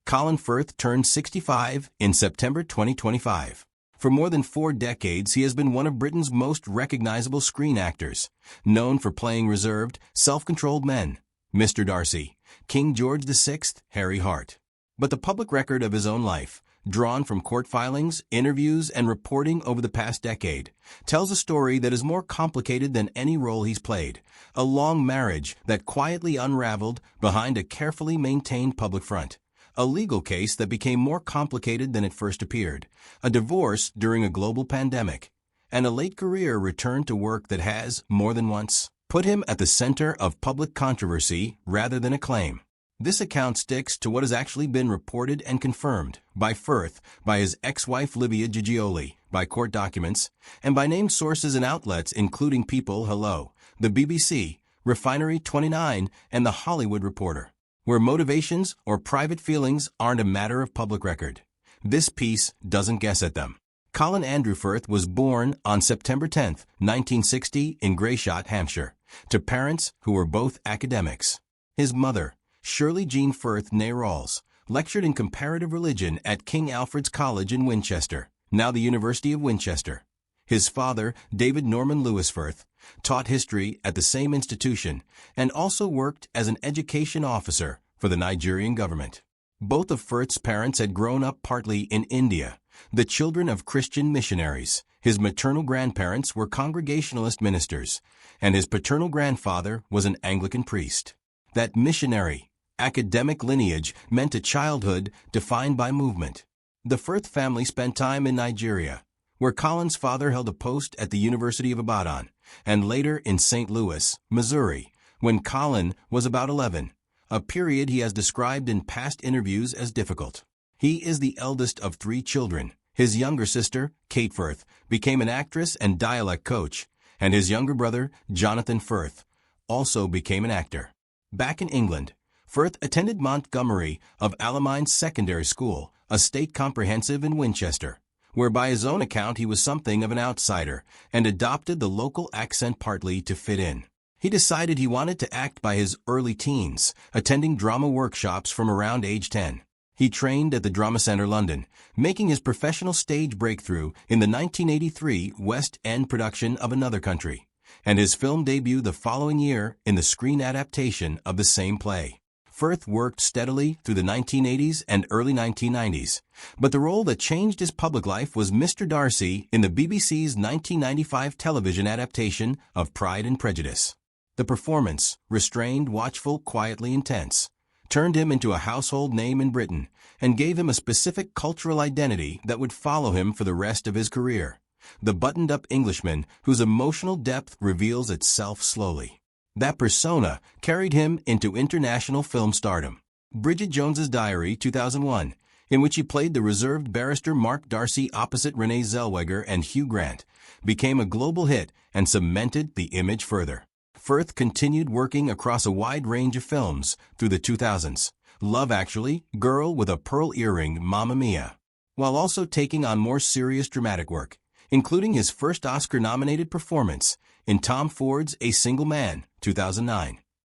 Colin Firth turned 65 in September 2025. For more than 4 decades, he has been one of Britain's most recognizable screen actors, known for playing reserved, self-controlled men, Mr. Darcy, King George VI, Harry Hart. But the public record of his own life, drawn from court filings, interviews, and reporting over the past decade, tells a story that is more complicated than any role he's played, a long marriage that quietly unraveled behind a carefully maintained public front, a legal case that became more complicated than it first appeared, a divorce during a global pandemic, and a late career return to work that has, more than once, put him at the center of public controversy rather than acclaim. This account sticks to what has actually been reported and confirmed by Firth, by his ex-wife Livia Giglioli, by court documents, and by named sources and outlets including People Hello, the BBC, Refinery 29, and The Hollywood Reporter, where motivations or private feelings aren't a matter of public record. This piece doesn't guess at them. Colin Andrew Firth was born on September 10, 1960 in Grayshot, Hampshire, to parents who were both academics. His mother, Shirley Jean Firth née Rawls, lectured in comparative religion at King Alfred's College in Winchester, now the University of Winchester. His father, David Norman Lewis Firth, taught history at the same institution and also worked as an education officer for the Nigerian government. Both of Firth's parents had grown up partly in India, the children of Christian missionaries. His maternal grandparents were Congregationalist ministers, and his paternal grandfather was an Anglican priest. That missionary, academic lineage meant a childhood defined by movement. The Firth family spent time in Nigeria, where Colin's father held a post at the University of Ibadan, and later in St. Louis, Missouri, when Colin was about 11, a period he has described in past interviews as difficult. He is the eldest of 3 children. His younger sister, Kate Firth, became an actress and dialect coach, and his younger brother, Jonathan Firth, also became an actor. Back in England, Firth attended Montgomery of Alamines Secondary School, a state comprehensive in Winchester, where by his own account he was something of an outsider and adopted the local accent partly to fit in. He decided he wanted to act by his early teens, attending drama workshops from around age 10. He trained at the Drama Centre London, making his professional stage breakthrough in the 1983 West End production of Another Country, and his film debut the following year in the screen adaptation of the same play. Firth worked steadily through the 1980s and early 1990s, but the role that changed his public life was Mr. Darcy in the BBC's 1995 television adaptation of Pride and Prejudice. The performance, restrained, watchful, quietly intense, turned him into a household name in Britain and gave him a specific cultural identity that would follow him for the rest of his career. The buttoned-up Englishman whose emotional depth reveals itself slowly. That persona carried him into international film stardom. Bridget Jones's Diary, 2001, in which he played the reserved barrister Mark Darcy opposite Renee Zellweger and Hugh Grant, became a global hit and cemented the image further. Firth continued working across a wide range of films through the 2000s. Love Actually, Girl with a Pearl Earring, Mamma Mia, while also taking on more serious dramatic work, including his first Oscar-nominated performance in Tom Ford's A Single Man, 2009.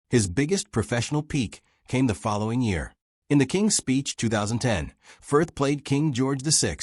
His biggest professional peak came the following year. In The King's Speech, 2010, Firth played King George VI,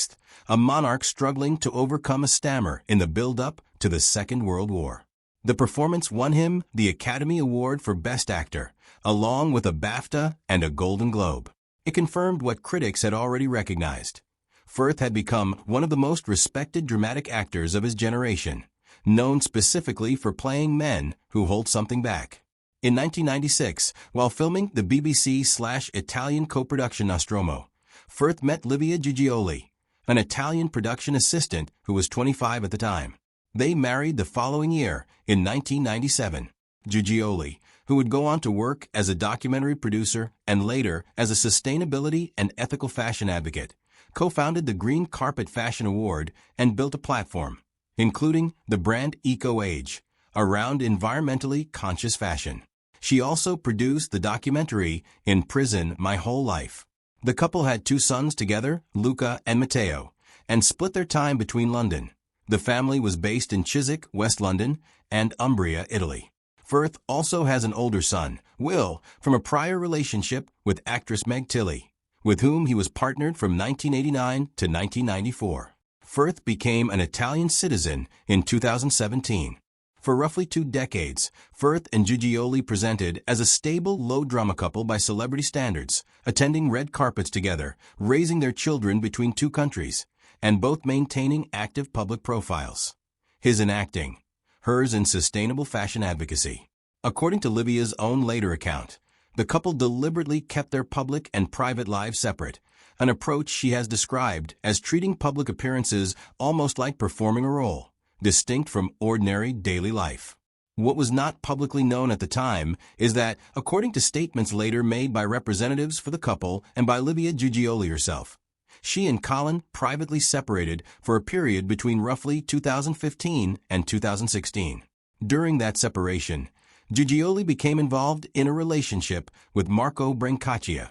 a monarch struggling to overcome a stammer in the build-up to the Second World War. The performance won him the Academy Award for Best Actor, along with a BAFTA and a Golden Globe. It confirmed what critics had already recognized. Firth had become one of the most respected dramatic actors of his generation, known specifically for playing men who hold something back. In 1996, while filming the BBC/Italian co-production Nostromo, Firth met Livia Giglioli, an Italian production assistant who was 25 at the time. They married the following year, in 1997. Giglioli, who would go on to work as a documentary producer and later as a sustainability and ethical fashion advocate, co-founded the Green Carpet Fashion Award and built a platform, including the brand Eco Age, around environmentally conscious fashion. She also produced the documentary In Prison My Whole Life. The couple had 2 sons together, Luca and Matteo, and split their time between London. The family was based in Chiswick, West London, and Umbria, Italy. Firth also has an older son, Will, from a prior relationship with actress Meg Tilly. with whom he was partnered from 1989 to 1994. Firth became an Italian citizen in 2017. For roughly 2 decades, Firth and Giugioli presented as a stable, low-drama couple by celebrity standards, attending red carpets together, raising their children between 2 countries, and both maintaining active public profiles. His in acting, hers in sustainable fashion advocacy. According to Livia's own later account, the couple deliberately kept their public and private lives separate, an approach she has described as treating public appearances almost like performing a role, distinct from ordinary daily life. What was not publicly known at the time is that, according to statements later made by representatives for the couple and by Livia Giugioli herself, she and Colin privately separated for a period between roughly 2015 and 2016. During that separation, Giugioli became involved in a relationship with Marco Brancaccia,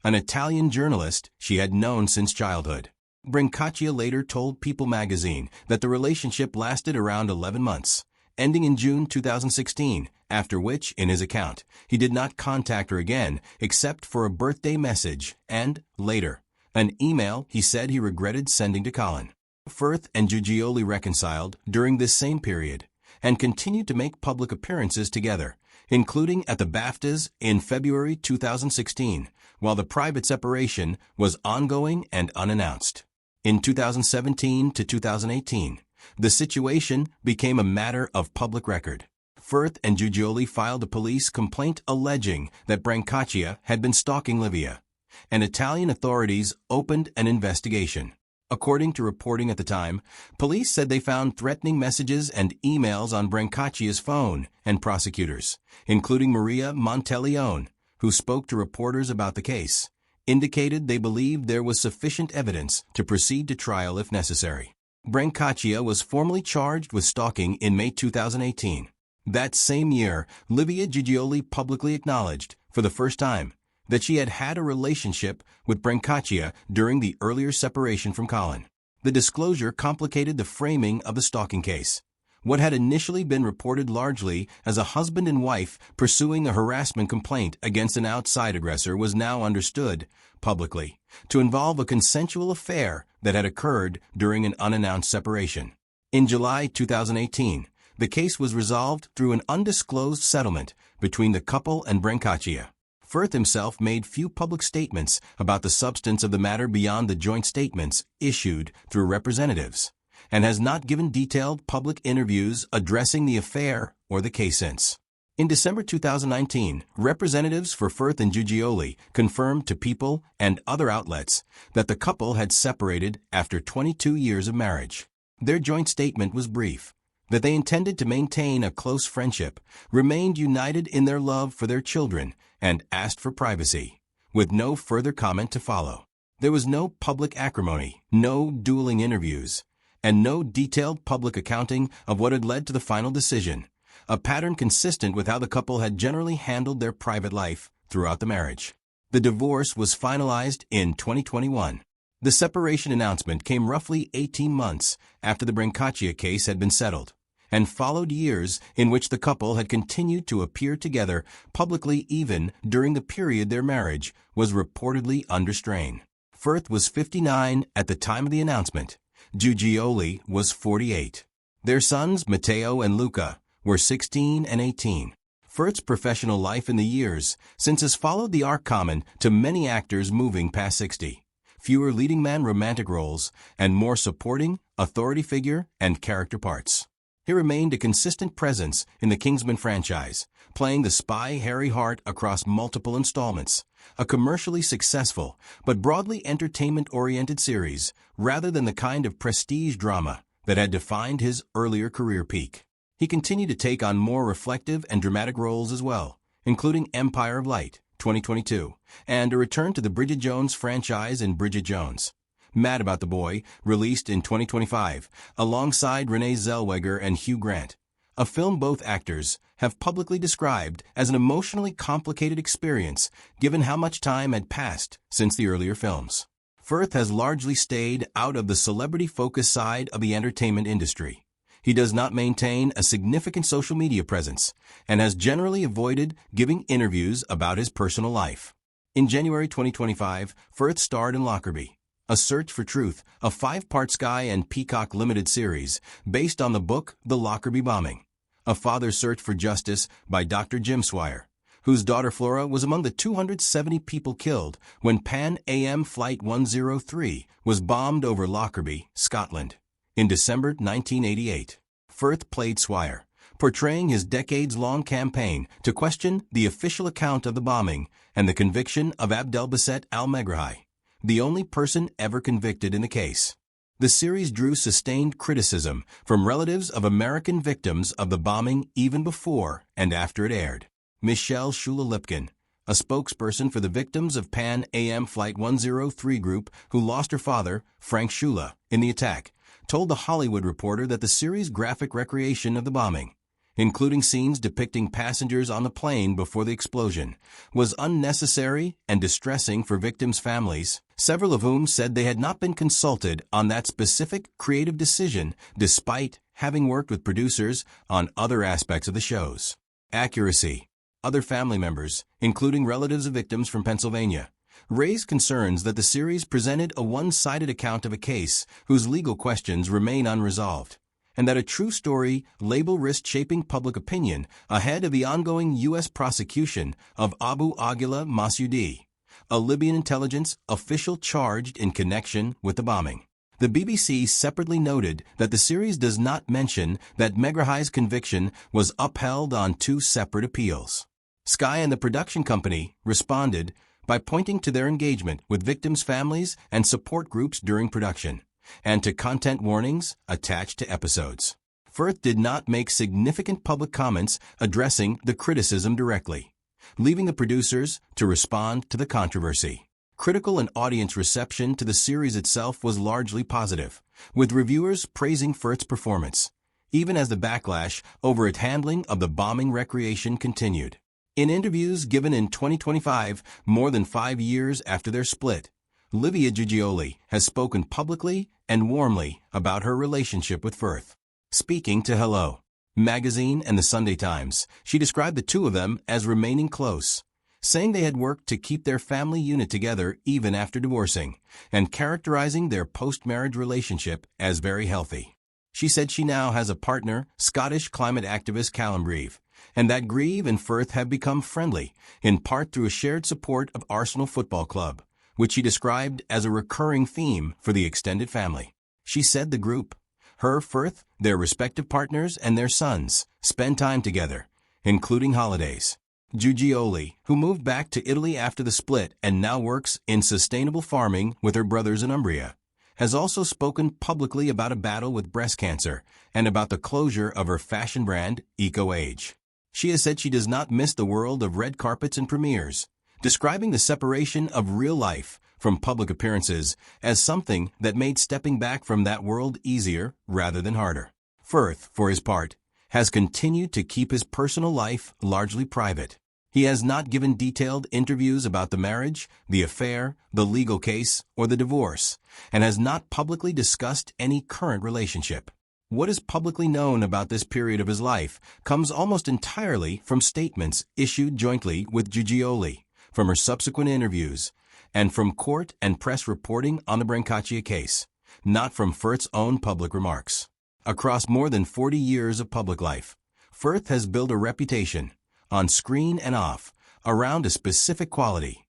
an Italian journalist she had known since childhood. Brancaccia later told People magazine that the relationship lasted around 11 months, ending in June 2016, after which, in his account, he did not contact her again except for a birthday message and, later, an email he said he regretted sending to Colin. Firth and Giugioli reconciled during this same period and continued to make public appearances together, including at the BAFTAs in February 2016, while the private separation was ongoing and unannounced. In 2017 to 2018, the situation became a matter of public record. Firth and Giugioli filed a police complaint alleging that Brancaccia had been stalking Livia, and Italian authorities opened an investigation. According to reporting at the time, police said they found threatening messages and emails on Brancaccia's phone, and prosecutors, including Maria Monteleone, who spoke to reporters about the case, indicated they believed there was sufficient evidence to proceed to trial if necessary. Brancaccia was formally charged with stalking in May 2018. That same year, Livia Giugioli publicly acknowledged, for the first time, that she had had a relationship with Brancaccia during the earlier separation from Colin. The disclosure complicated the framing of the stalking case. What had initially been reported largely as a husband and wife pursuing a harassment complaint against an outside aggressor was now understood, publicly, to involve a consensual affair that had occurred during an unannounced separation. In July 2018, the case was resolved through an undisclosed settlement between the couple and Brancaccia. Firth himself made few public statements about the substance of the matter beyond the joint statements issued through representatives, and has not given detailed public interviews addressing the affair or the case since. In December 2019, representatives for Firth and Giugioli confirmed to People and other outlets that the couple had separated after 22 years of marriage. Their joint statement was brief, that they intended to maintain a close friendship, remained united in their love for their children, and asked for privacy, with no further comment to follow. There was no public acrimony, no dueling interviews, and no detailed public accounting of what had led to the final decision, a pattern consistent with how the couple had generally handled their private life throughout the marriage. The divorce was finalized in 2021. The separation announcement came roughly 18 months after the Brancaccia case had been settled, and followed years in which the couple had continued to appear together publicly even during the period their marriage was reportedly under strain. Firth was 59 at the time of the announcement. Giugioli was 48. Their sons, Matteo and Luca, were 16 and 18. Firth's professional life in the years since has followed the arc common to many actors moving past 60. Fewer leading man romantic roles, and more supporting, authority figure, and character parts. He remained a consistent presence in the Kingsman franchise, playing the spy Harry Hart across multiple installments, a commercially successful but broadly entertainment-oriented series, rather than the kind of prestige drama that had defined his earlier career peak. He continued to take on more reflective and dramatic roles as well, including Empire of Light, 2022, and a return to the Bridget Jones franchise in Bridget Jones. Mad About the Boy, released in 2025, alongside Renee Zellweger and Hugh Grant, a film both actors have publicly described as an emotionally complicated experience given how much time had passed since the earlier films. Firth has largely stayed out of the celebrity-focused side of the entertainment industry. He does not maintain a significant social media presence and has generally avoided giving interviews about his personal life. In January 2025, Firth starred in Lockerbie, A Search for Truth, a 5-part Sky and Peacock limited series based on the book The Lockerbie Bombing, A Father's Search for Justice by Dr. Jim Swire, whose daughter Flora was among the 270 people killed when Pan Am Flight 103 was bombed over Lockerbie, Scotland, in December 1988. Firth played Swire, portraying his decades-long campaign to question the official account of the bombing and the conviction of Abdelbasset al-Megrahi, the only person ever convicted in the case. The series drew sustained criticism from relatives of American victims of the bombing even before and after it aired. Michelle Shula-Lipkin, a spokesperson for the victims of Pan Am Flight 103 group who lost her father, Frank Shula, in the attack, told The Hollywood Reporter that the series' graphic recreation of the bombing, including scenes depicting passengers on the plane before the explosion, was unnecessary and distressing for victims' families, several of whom said they had not been consulted on that specific creative decision despite having worked with producers on other aspects of the shows. Accuracy. Other family members, including relatives of victims from Pennsylvania, raised concerns that the series presented a one-sided account of a case whose legal questions remain unresolved, and that a true story label risked shaping public opinion ahead of the ongoing U.S. prosecution of Abu Aguila Masudi, a Libyan intelligence official charged in connection with the bombing. The BBC separately noted that the series does not mention that Megrahi's conviction was upheld on 2 separate appeals. Sky and the production company responded by pointing to their engagement with victims' families and support groups during production, and to content warnings attached to episodes. Firth did not make significant public comments addressing the criticism directly, leaving the producers to respond to the controversy. Critical and audience reception to the series itself was largely positive, with reviewers praising Firth's performance, even as the backlash over its handling of the bombing recreation continued. In interviews given in 2025, more than 5 years after their split, Livia Giugioli has spoken publicly and warmly about her relationship with Firth. Speaking to Hello Magazine and the Sunday Times, she described the two of them as remaining close, saying they had worked to keep their family unit together even after divorcing, and characterizing their post-marriage relationship as very healthy. She said she now has a partner, Scottish climate activist Callum Grieve, and that Grieve and Firth have become friendly, in part through a shared support of Arsenal Football Club, which she described as a recurring theme for the extended family. She said the group, her, Firth, their respective partners, and their sons, spend time together, including holidays. Giugioli, who moved back to Italy after the split and now works in sustainable farming with her brothers in Umbria, has also spoken publicly about a battle with breast cancer and about the closure of her fashion brand, Eco Age. She has said she does not miss the world of red carpets and premieres, describing the separation of real life from public appearances as something that made stepping back from that world easier rather than harder. Firth, for his part, has continued to keep his personal life largely private. He has not given detailed interviews about the marriage, the affair, the legal case, or the divorce, and has not publicly discussed any current relationship. What is publicly known about this period of his life comes almost entirely from statements issued jointly with Giugioli, from her subsequent interviews, and from court and press reporting on the Brancaccia case, not from Firth's own public remarks. Across more than 40 years of public life, Firth has built a reputation, on screen and off, around a specific quality: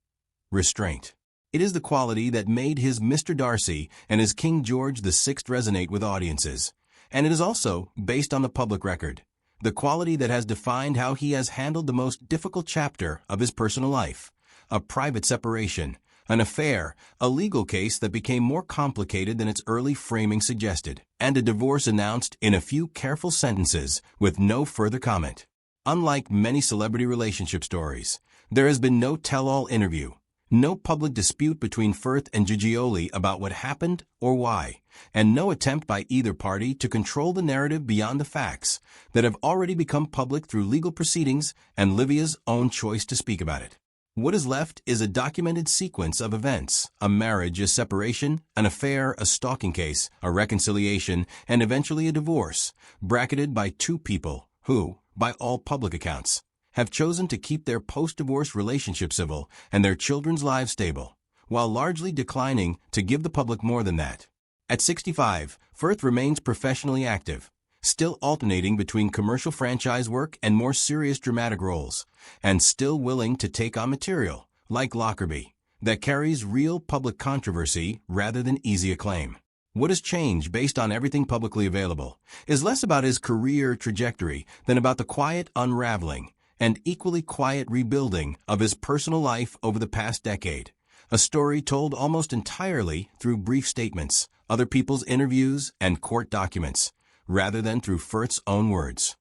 restraint. It is the quality that made his Mr. Darcy and his King George VI resonate with audiences, and it is also, based on the public record, the quality that has defined how he has handled the most difficult chapter of his personal life: a private separation, an affair, a legal case that became more complicated than its early framing suggested, and a divorce announced in a few careful sentences with no further comment. Unlike many celebrity relationship stories, there has been no tell-all interview, no public dispute between Firth and Giugioli about what happened or why, and no attempt by either party to control the narrative beyond the facts that have already become public through legal proceedings and Livia's own choice to speak about it. What is left is a documented sequence of events: a marriage, a separation, an affair, a stalking case, a reconciliation, and eventually a divorce, bracketed by two people who, by all public accounts, have chosen to keep their post-divorce relationship civil and their children's lives stable, while largely declining to give the public more than that. At 65, Firth remains professionally active, still alternating between commercial franchise work and more serious dramatic roles, and still willing to take on material, like Lockerbie, that carries real public controversy rather than easy acclaim. What has changed based on everything publicly available is less about his career trajectory than about the quiet unraveling and equally quiet rebuilding of his personal life over the past decade, a story told almost entirely through brief statements, other people's interviews, and court documents, rather than through Firth's own words.